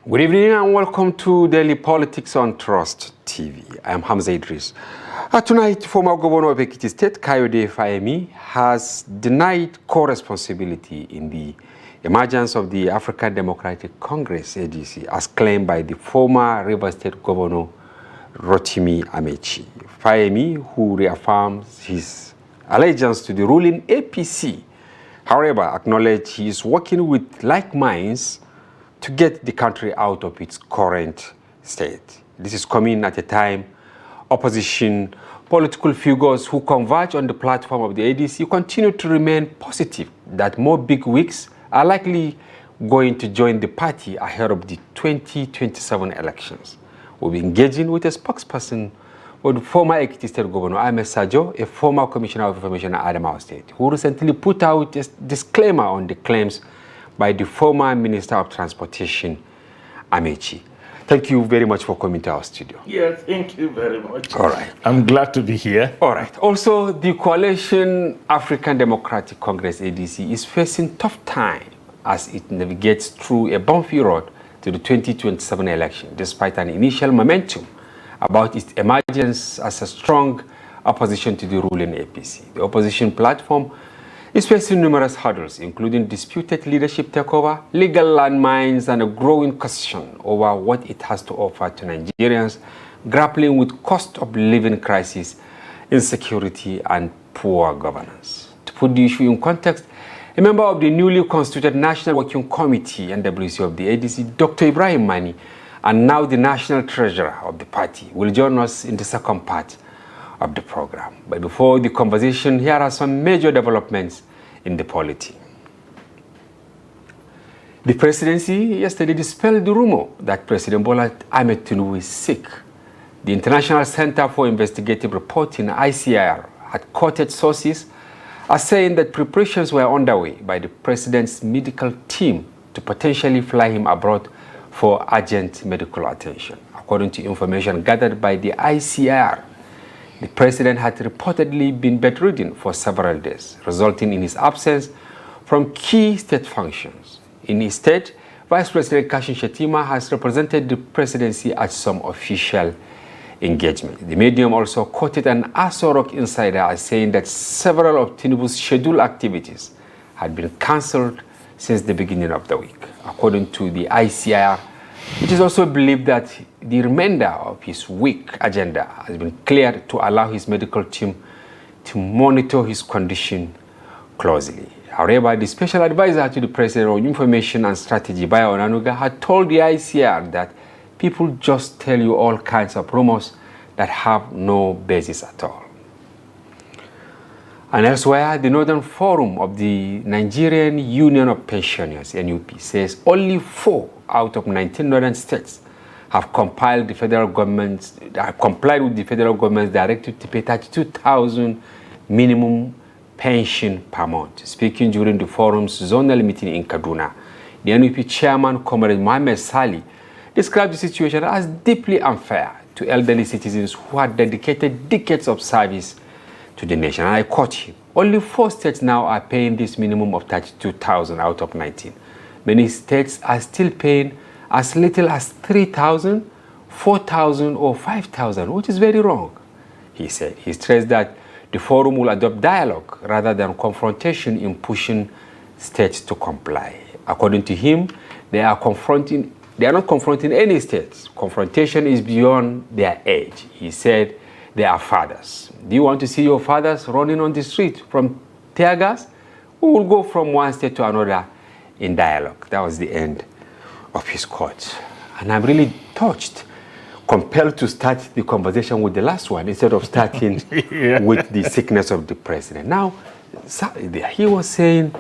Good evening and welcome to Daily Politics on Trust TV. I'm Hamza Idris. Tonight, former Governor of Ekiti State, Fayemi, has denied co-responsibility in the emergence of the African Democratic Congress, ADC, as claimed by the former Rivers State Governor, Amaechi. Fayemi, who reaffirms his allegiance to the ruling APC, however, acknowledged he is working with like minds to get the country out of its current state. This is coming at a time opposition political figures who converge on the platform of the ADC continue to remain positive that more big wigs are likely going to join the party ahead of the 2027 elections. We'll be engaging with a spokesperson for the former Ekiti State Governor, Ahmed Sajoh, a former Commissioner of Information at Adamawa State, who recently put out a disclaimer on the claims by the former Minister of Transportation, Amaechi. Thank you very much for coming to our studio. Yes, thank you very much. All right. I'm glad to be here. All right. Also, the Coalition African Democratic Congress, ADC, is facing tough time as it navigates through a bumpy road to the 2027 election, despite an initial momentum about its emergence as a strong opposition to the ruling APC. The opposition platform is facing numerous hurdles, including disputed leadership takeover, legal landmines, and a growing question over what it has to offer to Nigerians grappling with cost of living crisis, insecurity, and poor governance. To put the issue in context, a member of the newly constituted National Working Committee, NWC of the ADC, Dr. Ibrahim Mani, and now the National Treasurer of the party, will join us in the second part of the program. But before the conversation, here are some major developments in the polity. The presidency yesterday dispelled the rumor that President Bola Ahmed Tinubu is sick. The International Center for Investigative Reporting, ICIR, had quoted sources as saying that preparations were underway by the president's medical team to potentially fly him abroad for urgent medical attention. According to information gathered by the ICIR, the president had reportedly been bedridden for several days, resulting in his absence from key state functions. In his stead, Vice President Kashim Shettima has represented the presidency at some official engagement. The medium also quoted an Aso Rock insider as saying that several of Tinubu's scheduled activities had been cancelled since the beginning of the week. According to the ICIR, it is also believed that the remainder of his week agenda has been cleared to allow his medical team to monitor his condition closely. However, the special advisor to the President on Information and Strategy, Bayo Onanuga, had told the ICR that people just tell you all kinds of rumors that have no basis at all. And elsewhere, the Northern Forum of the Nigerian Union of Pensioners, NUP, says only 4 out of 19 northern states have complied with the federal government's directive to pay 32,000 minimum pension per month. Speaking during the forum's zonal meeting in Kaduna, the NUP chairman, Comrade Mohammed Sali, described the situation as deeply unfair to elderly citizens who had dedicated decades of service to the nation. And I quote him, only 4 states now are paying this minimum of 32,000 out of 19. Many states are still paying as little as 3,000, 4,000, or 5,000, which is very wrong, he said. He stressed that the forum will adopt dialogue rather than confrontation in pushing states to comply. According to him, they are not confronting any states. Confrontation is beyond their age. He said they are fathers. Do you want to see your fathers running on the street from tear gas? We will go from one state to another in dialogue. That was the end of his quote. And I'm really touched, compelled to start the conversation with the last one instead of starting with the sickness of the president. Now, he was saying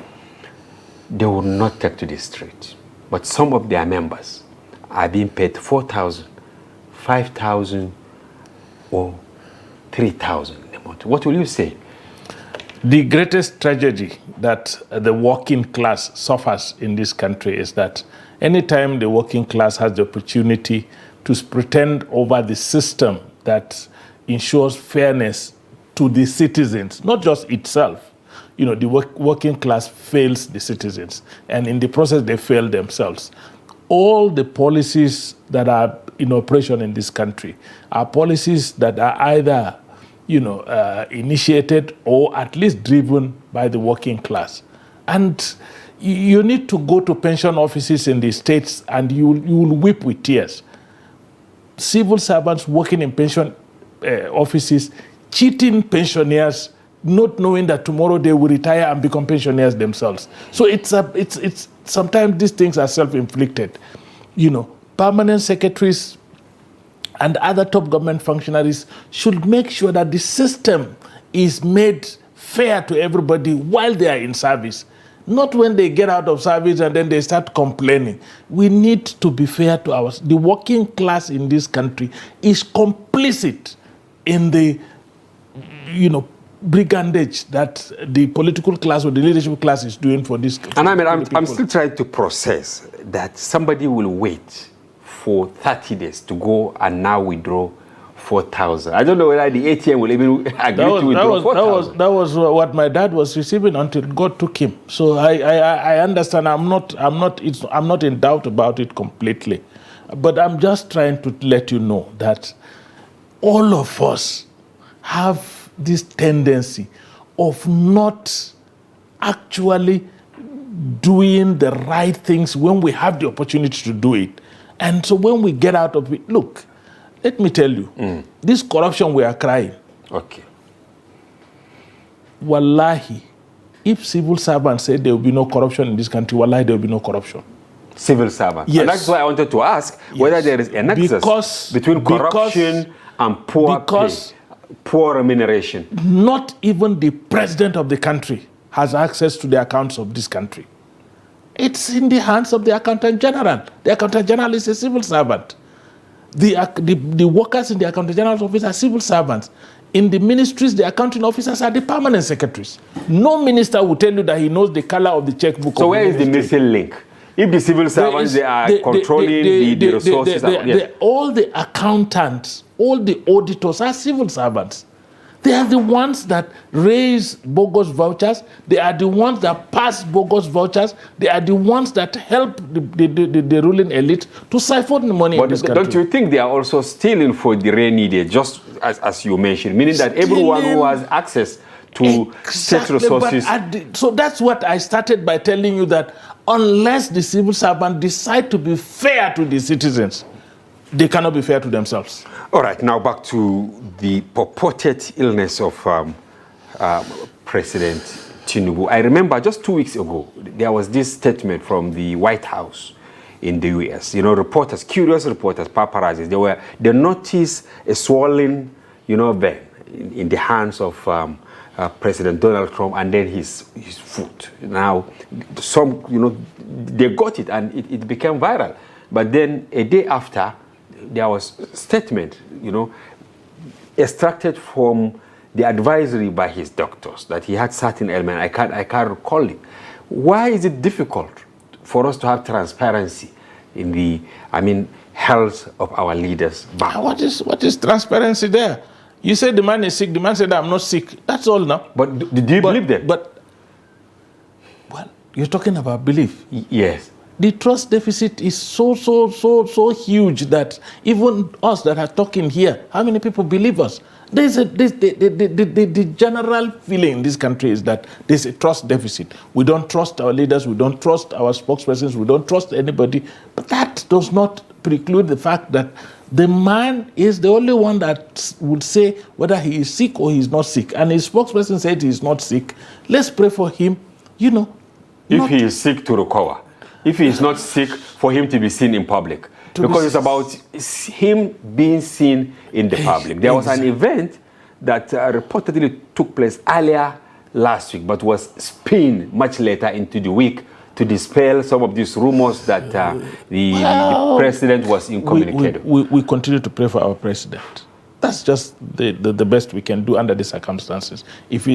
they will not take to the street, but some of their members are being paid 4,000, 5,000, or 3,000 a month. What will you say? The greatest tragedy that the working class suffers in this country is that anytime the working class has the opportunity to pretend over the system that ensures fairness to the citizens, not just itself, the working class fails the citizens, and in the process they fail themselves. all the policies that are in operation in this country are policies that are either, initiated or at least driven by the working class. And you need to go to pension offices in the states and you will weep with tears. Civil servants working in pension offices, cheating pensioners, not knowing that tomorrow they will retire and become pensioners themselves. So it's sometimes these things are self-inflicted. Permanent secretaries and other top government functionaries should make sure that the system is made fair to everybody while they are in service. Not when they get out of service and then they start complaining. We need to be fair to the working class in this country is complicit in the, brigandage that the political class or the leadership class is doing for this. And I'm still trying to process that somebody will wait for 30 days to go and now withdraw 4,000. I don't know whether the ATM will even agree to withdraw 4,000. That was what my dad was receiving until God took him. So I understand. I'm not in doubt about it completely, but I'm just trying to let you know that all of us have this tendency of not actually doing the right things when we have the opportunity to do it. And so when we get out of it, look, let me tell you, this corruption we are crying. Okay. Wallahi, if civil servants say there will be no corruption in this country, wallahi, there will be no corruption. Civil servants. Yes. And that's why I wanted to ask whether there is a nexus between corruption and poor remuneration. Not even the president of the country has access to the accounts of this country. It's in the hands of the accountant general. The accountant general is a civil servant. The workers in the accountant general's office are civil servants. In the ministries, the accounting officers are the permanent secretaries. No minister will tell you that he knows the color of the checkbook. So where is the missing link? If the civil servants they are controlling the resources, all the accountants, all the auditors are civil servants. They are the ones that raise bogus vouchers. They are the ones that pass bogus vouchers. They are the ones that help the ruling elite to siphon the money in this country. Don't you think they are also stealing for the rainy day, just as you mentioned, meaning that everyone who has access to state resources... So that's what I started by telling you, that unless the civil servants decide to be fair to the citizens, they cannot be fair to themselves. All right, now back to the purported illness of President Tinubu. I remember just 2 weeks ago, there was this statement from the White House in the US. Reporters, curious reporters, paparazzis, they noticed a swollen, vein in the hands of President Donald Trump and then his foot. Now, they got it and it became viral. But then a day after, there was a statement, extracted from the advisory by his doctors that he had certain ailment. I can't recall it. Why is it difficult for us to have transparency in the, health of our leaders back? What is transparency there? You said the man is sick. The man said, I'm not sick. That's all now. But do you believe them? Well, you're talking about belief. Yes. The trust deficit is so huge that even us that are talking here, how many people believe us? The general feeling in this country is that there's a trust deficit. We don't trust our leaders, we don't trust our spokespersons, we don't trust anybody. But that does not preclude the fact that the man is the only one that would say whether he is sick or he's not sick. And his spokesperson said he's not sick. Let's pray for him, If he is sick, to recover. If he is not sick, for him to be seen in public. Because it's about him being seen in the public. There was an event that reportedly took place earlier last week, but was spinned much later into the week to dispel some of these rumors that the president was incommunicated. We continue to pray for our president. That's just the best we can do under the circumstances. If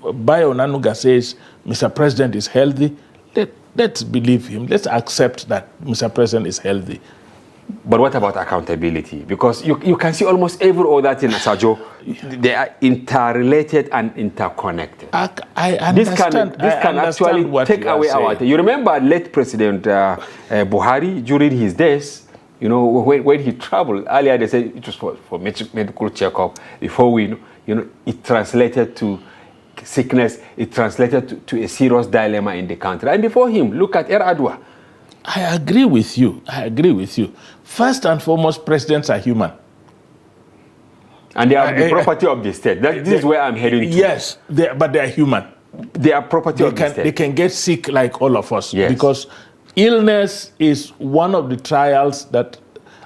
Bayo Nanuga says Mr. President is healthy, let's believe him. Let's accept that Mr. President is healthy. But what about accountability? Because you can see almost every other thing, Sajoh, they are interrelated and interconnected. I understand. This can actually take away our... You remember late President Buhari, during his days, you know, when he traveled, earlier they said it was for medical checkup. Before we, you know, it translated to sickness, it translated to a serious dilemma in the country. And before him, look at Adwa. I agree with you. I agree with you. First and foremost, presidents are human. And they are the property of the state. This is where I'm heading to. Yes, but they are human. They are property of the state. They can get sick like all of us. Yes. Because illness is one of the trials that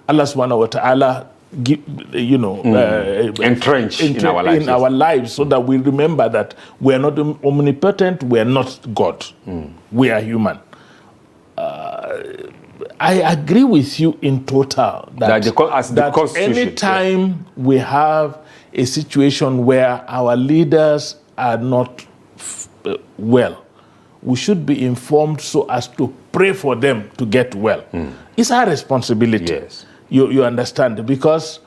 Allah subhanahu wa ta'ala entrenched in our lives. In our lives, so that we remember that we are not omnipotent, we are not God. We are human. I agree with you in total that any time we have a situation where our leaders are not well, we should be informed so as to pray for them to get well. It's our responsibility. Yes. You understand? Because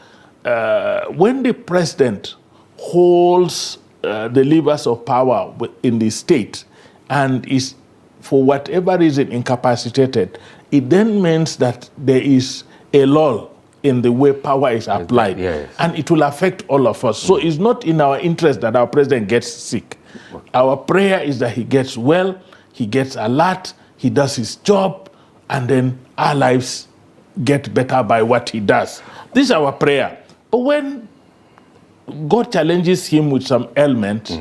when the president holds the levers of power in the state and is, for whatever reason, incapacitated, it then means that there is a lull in the way power is applied. Yes. And it will affect all of us. So it's not in our interest that our president gets sick. Our prayer is that he gets well, he gets alert, he does his job, and then our lives get better by what he does. This is our prayer. But when God challenges him with some ailment,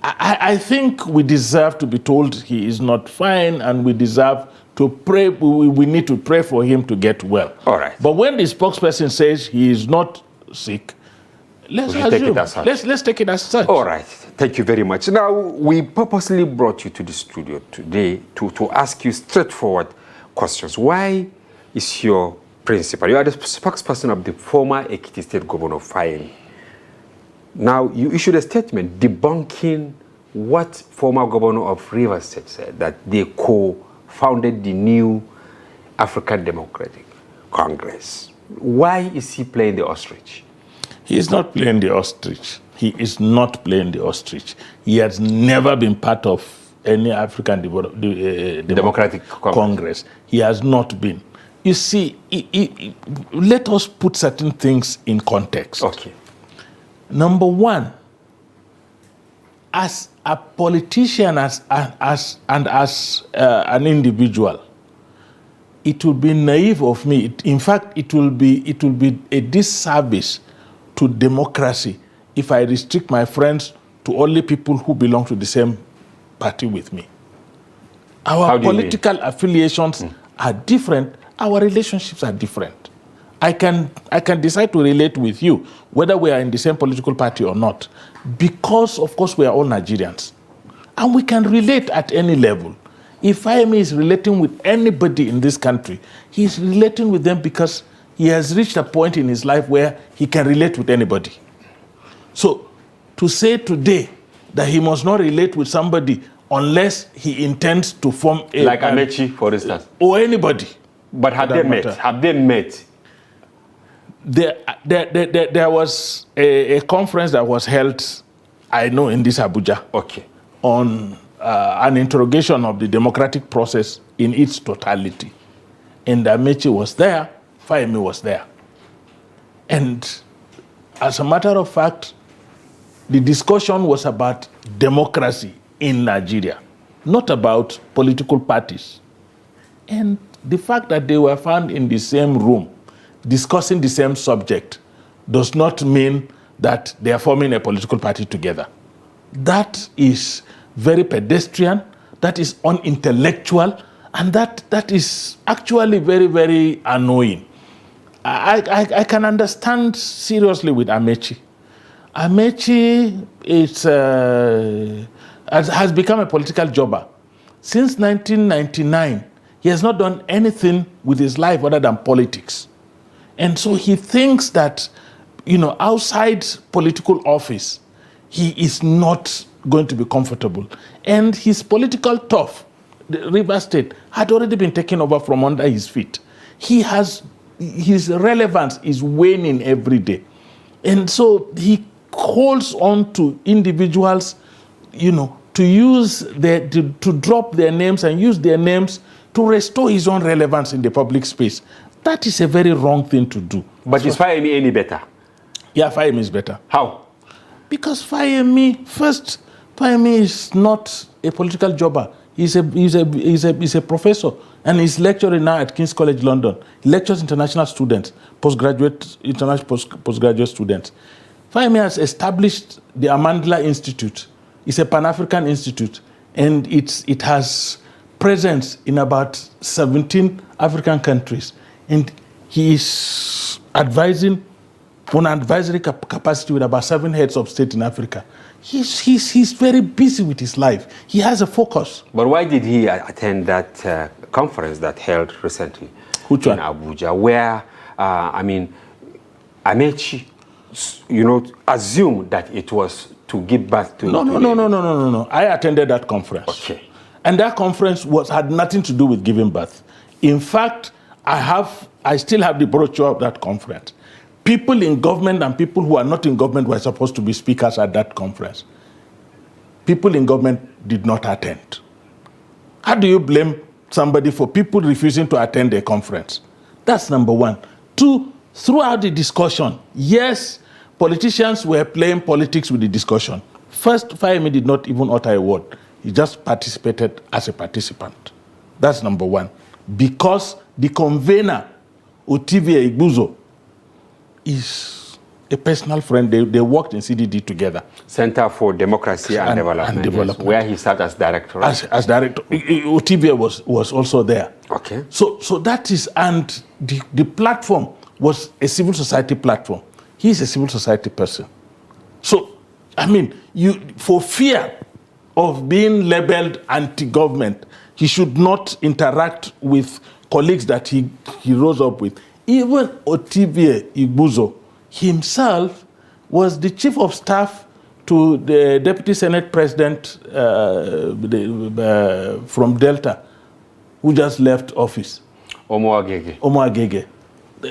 I think we deserve to be told he is not fine, and we deserve to pray. We need to pray for him to get well. All right. But when the spokesperson says he is not sick, let's take it as such. All right. Thank you very much. Now, we purposely brought you to the studio today to ask you straightforward questions. Why is your principal, you are the spokesperson of the former Ekiti State Governor, Fayemi. Now, you issued a statement debunking what former governor of Rivers State said, that they co-founded the new African Democratic Congress. Why is he playing the ostrich? He is not playing the ostrich. He is not playing the ostrich. He has never been part of any African Democratic Congress. He has not been. You see, let us put certain things in context. Okay. Number one, as a politician, as an individual, it would be naive of me. In fact, it will be a disservice to democracy if I restrict my friends to only people who belong to the same party with me. Our political affiliations are different. Our relationships are different. I can decide to relate with you, whether we are in the same political party or not, because, of course, we are all Nigerians. And we can relate at any level. If Fayemi is relating with anybody in this country, he is relating with them because he has reached a point in his life where he can relate with anybody. So, to say today that he must not relate with somebody unless he intends to form a... Like Amaechi, for instance. Or anybody. But have they met? Have they met? There was a conference that was held, I know, in this Abuja. Okay. On an interrogation of the democratic process in its totality. And Amaechi was there, Fayemi was there. And as a matter of fact, the discussion was about democracy in Nigeria, not about political parties. And the fact that they were found in the same room discussing the same subject does not mean that they are forming a political party together. That is very pedestrian, that is unintellectual, and that is actually very, very annoying. I can understand seriously with Amaechi. Amaechi has become a political jobber. Since 1999, he has not done anything with his life other than politics. And so he thinks that, outside political office, he is not going to be comfortable. And his political turf, the Rivers State, had already been taken over from under his feet. his relevance is waning every day. And so he calls on to individuals, to drop their names and use their names to restore his own relevance in the public space. That is a very wrong thing to do. But is Fayemi any better? Yeah, Fayemi is better. How? Because Fayemi is not a political jobber. He's a professor, and he's lecturing now at King's College London. He lectures international students, postgraduate students. Fayemi has established the Amandla Institute. It's a Pan-African institute, and it has presence in about 17 African countries. And he is advising on an advisory capacity with about 7 heads of state in Africa. He's very busy with his life. He has a focus. But why did he attend that conference that held recently in Abuja, where, Amaechi, assumed that it was to give birth to... No. I attended that conference. Okay. And that conference had nothing to do with giving birth. In fact, I still have the brochure of that conference. People in government and people who are not in government were supposed to be speakers at that conference. People in government did not attend. How do you blame somebody for people refusing to attend a conference? That's number one. Two, throughout the discussion, yes, politicians were playing politics with the discussion. First, Fayemi did not even utter a word. He just participated as a participant. That's number one. Because the convener, Otivie Igbuzo, is a personal friend. They worked in CDD together. Center for Democracy and Development. Yes, where he served as director. Right? As director. Otivie was also there. Okay. So that is, and the platform was a civil society platform. He is a civil society person. So, for fear of being labeled anti-government, he should not interact with colleagues that he rose up with. Even Otivie Igbuzo himself was the chief of staff to the Deputy Senate President from Delta, who just left office. Omo Agege.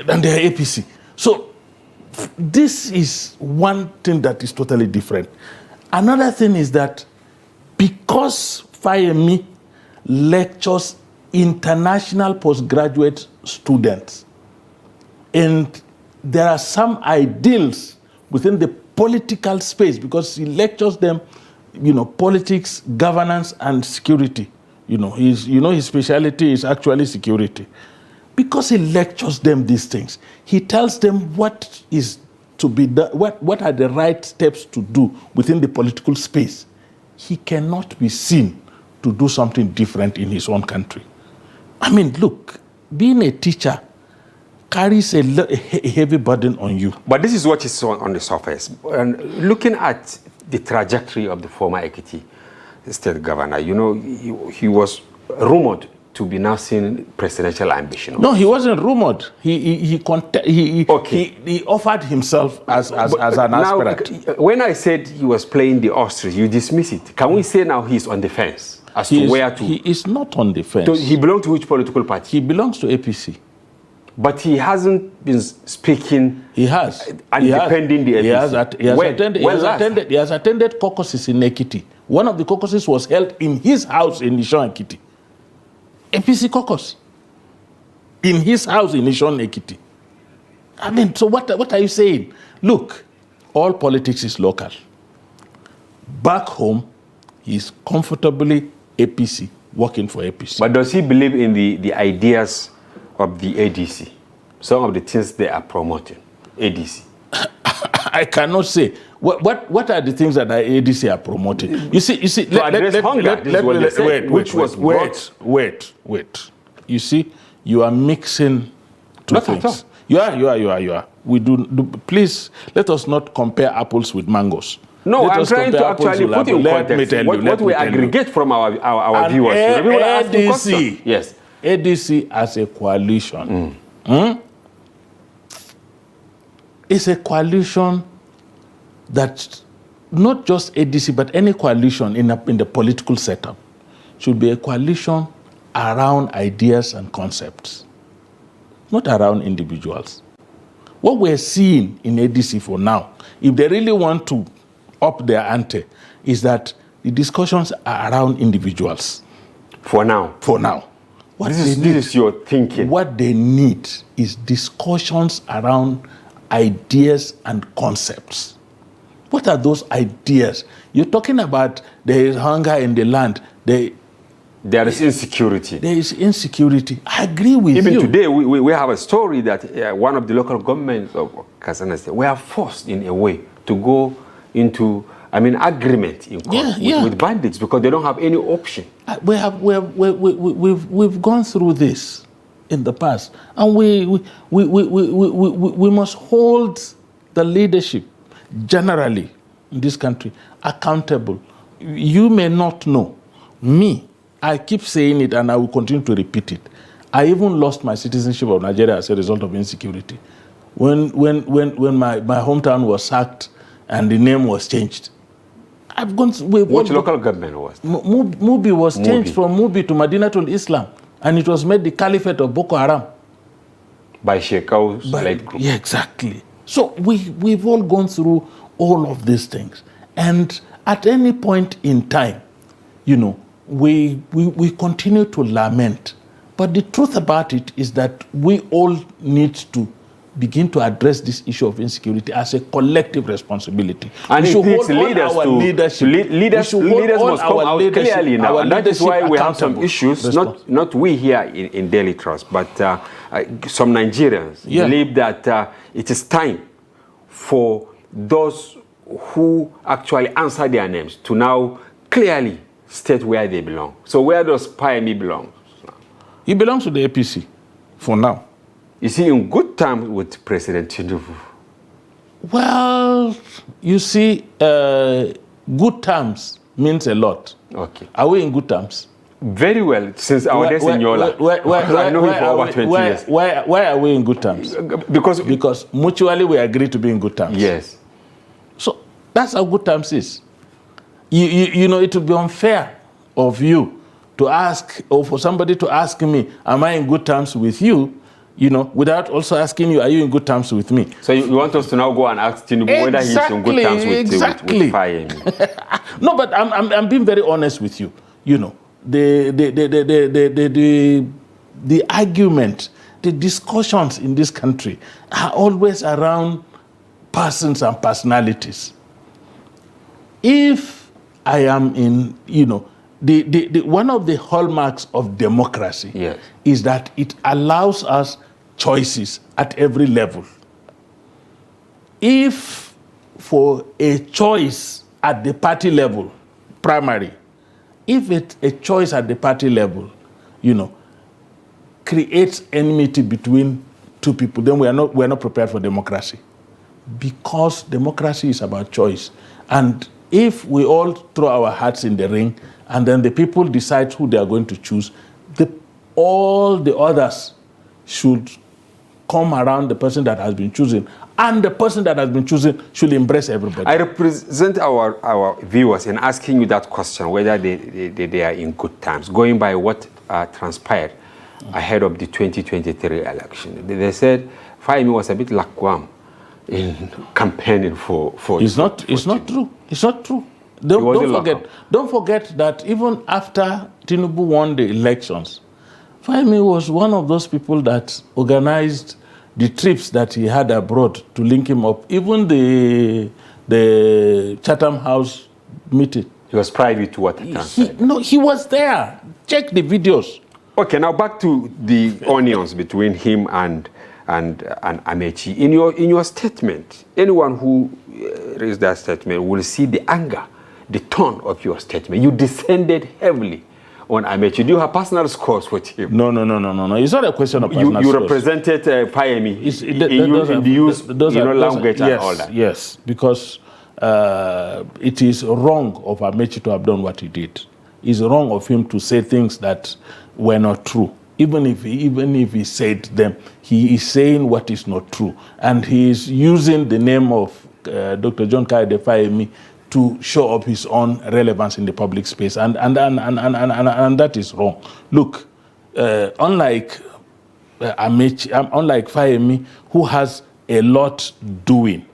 And they are APC. So this is one thing that is totally different. Another thing is that because Fayemi lectures international postgraduate students, and there are some ideals within the political space, because he lectures them, politics, governance, and security. His specialty is actually security. Because he lectures them these things, he tells them what is to be done, what are the right steps to do within the political space. He cannot be seen to do something different in his own country. Look, being a teacher carries a heavy burden on you. But this is what is on the surface. And looking at the trajectory of the former Ekiti state governor, he was rumored to be now seeing presidential ambition. No, he wasn't rumored. He offered himself as an aspirant. When I said he was playing the ostrich, you dismiss it. Can we say now he's on the fence as to where to? He is not on the fence. So he belongs to which political party? He belongs to APC. But he hasn't been speaking. He has. And defending the APC. He has attended caucuses in Ekiti. One of the caucuses was held in his house in Nishon Ekiti. APC caucus. In his house in Nishon Ekiti. So what are you saying? Look, all politics is local. Back home, he's comfortably APC, working for APC. But does he believe in the ideas of the ADC? Some of the things they are promoting, ADC. I cannot say. What are the things that the ADC are promoting? You see. Wait. You see, you are mixing two things. You are. We do. Please let us not compare apples with mangoes. No, I'm trying to actually put in context what we aggregate from our viewers. ADC. Yes. ADC as a coalition. It's a coalition that not just ADC, but any coalition in the political setup should be a coalition around ideas and concepts. not around individuals. What we're seeing in ADC for now, if they really want to up their ante, is that the discussions are around individuals. For now? For now. This is your thinking. What they need is discussions around ideas and concepts. What are those ideas? You're talking about there is hunger in the land. There is insecurity. There is insecurity. I agree with you. Even today, we have a story that one of the local governments of Kasana State were forced in a way to go into, agreement in court with bandits because they don't have any option. We've gone through this in the past, and we must hold the leadership generally in this country accountable. You may not know. Me, I keep saying it and I will continue to repeat it. I even lost my citizenship of Nigeria as a result of insecurity. When my hometown was sacked and the name was changed. I've gone to, Which local government was that? Mubi was changed from Mubi to Madinatul Islam, and it was made the caliphate of Boko Haram. By Shekau's late group. Yeah, exactly. So we've all gone through all of these things. And at any point in time, we continue to lament. But the truth about it is that we all need to begin to address this issue of insecurity as a collective responsibility. And it needs leaders leaders must come out clearly now. And that is why we have some issues, not we here in Daily Trust, but some Nigerians believe that it is time for those who actually answer their names to now clearly state where they belong. So where does Fayemi belong? He belongs to the APC for now. Is he in good terms with President Tinubu? Well, you see, good terms means a lot. Okay. Are we in good terms? Very well, since our days in Yola. I know him for over 20 years. Why are we in good terms? Because mutually we agree to be in good terms. Yes. So that's how good terms is. You know, it would be unfair of you to ask, or for somebody to ask me, am I in good terms with you? Without also asking you, are you in good terms with me? So you want us to now go and ask Tinubu whether he's in good terms with Fayemi? No, but I'm being very honest with you. The argument, the discussions in this country are always around persons and personalities. If I am in, one of the hallmarks of democracy is that it allows us choices at every level. If for a choice at the party level, primary, if it's a choice at the party level, creates enmity between two people, then we're not prepared for democracy. Because democracy is about choice. And if we all throw our hats in the ring, and then the people decide who they are going to choose, all the others should come around the person that has been chosen. And the person that has been chosen should embrace everybody. I represent our viewers in asking you that question, whether they are in good terms, going by what transpired ahead of the 2023 election. They said Fayemi was a bit lukewarm in campaigning for It's not true. It's not true. Don't forget that even after Tinubu won the elections, Fayemi was one of those people that organized the trips that he had abroad to link him up. Even the Chatham House meeting. He was privy to what he said. No, he was there. Check the videos. Okay, now back to the onions between him and Amaechi. In your statement, anyone who reads that statement will see the anger, the tone of your statement. You descended heavily on Amaechi. Do you have personal scores with him? No. It's not a question of personal scores. You represented Fayemi in the use language and all that. Yes, because it is wrong of Amaechi to have done what he did. It's wrong of him to say things that were not true. Even if he said them, he is saying what is not true. And he is using the name of Dr. John Kayode Fayemi to show up his own relevance in the public space. And that is wrong. Look, unlike Amaechi, unlike Fayemi, who has a lot doing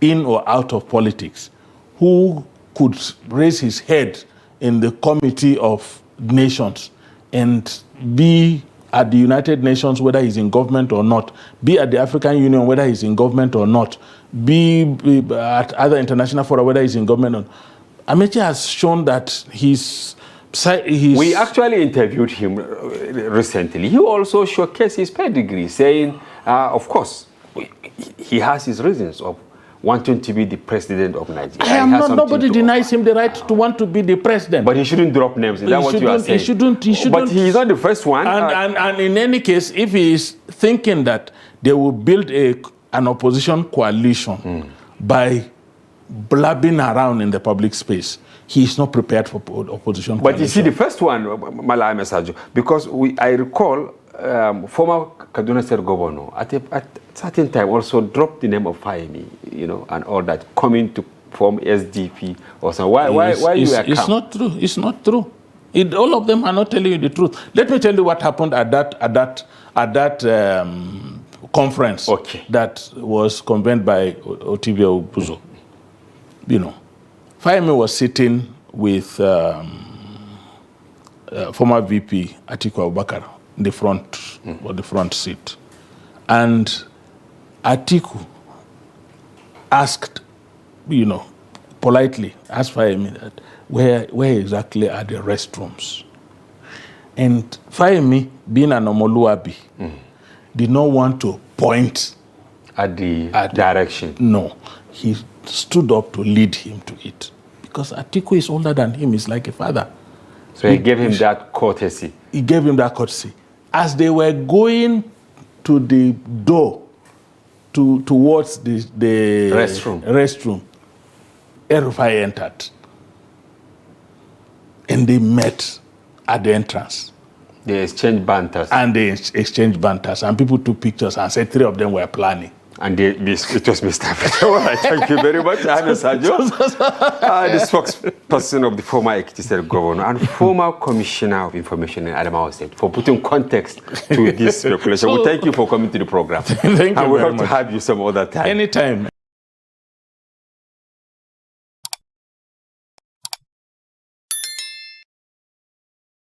in or out of politics, who could raise his head in the Committee of Nations and be at the United Nations, whether he's in government or not, be at the African Union, whether he's in government or not, be at other international fora, whether he's in government or not. Amaechi has shown that he's... We actually interviewed him recently. He also showcased his pedigree, saying, of course, he has his reasons of wanting to be the president of Nigeria. Nobody denies him the right to want to be the president. But he shouldn't drop names. Is that what you are saying? He shouldn't. But he's not the first one. And in any case, if he is thinking that they will build an opposition coalition by blabbing around in the public space, he is not prepared for opposition coalition. But you see, the first one, Ahmed Sajoh, because I recall former Kaduna State Governor at a certain time also dropped the name of Fayemi, and all that, coming to form SDP or something. Why you are It's not true. It's not true. All of them are not telling you the truth. Let me tell you what happened at that conference that was convened by Otibia Upuzo. Fayemi was sitting with former VP Atiku Abubakar in the front or the front seat, and Atiku asked, politely asked Fayemi that where exactly are the restrooms, and Fayemi, being an Omoluabi, did not want to point at the direction. No, he stood up to lead him to it, because Atiku is older than him. He's like a father. So he gave him that courtesy. He gave him that courtesy. As they were going to the door towards the restroom, El-Rufai entered. And they met at the entrance. They exchanged banters. And people took pictures and said 3 of them were planning. And it was Mr. All right, thank you very much, Ahmed Sajoh, the spokesperson of the former Ekiti State Governor and former Commissioner of Information in Adamawa State, for putting context to this speculation. Well, thank you for coming to the program. Thank you. And we hope to have you some other time. Anytime.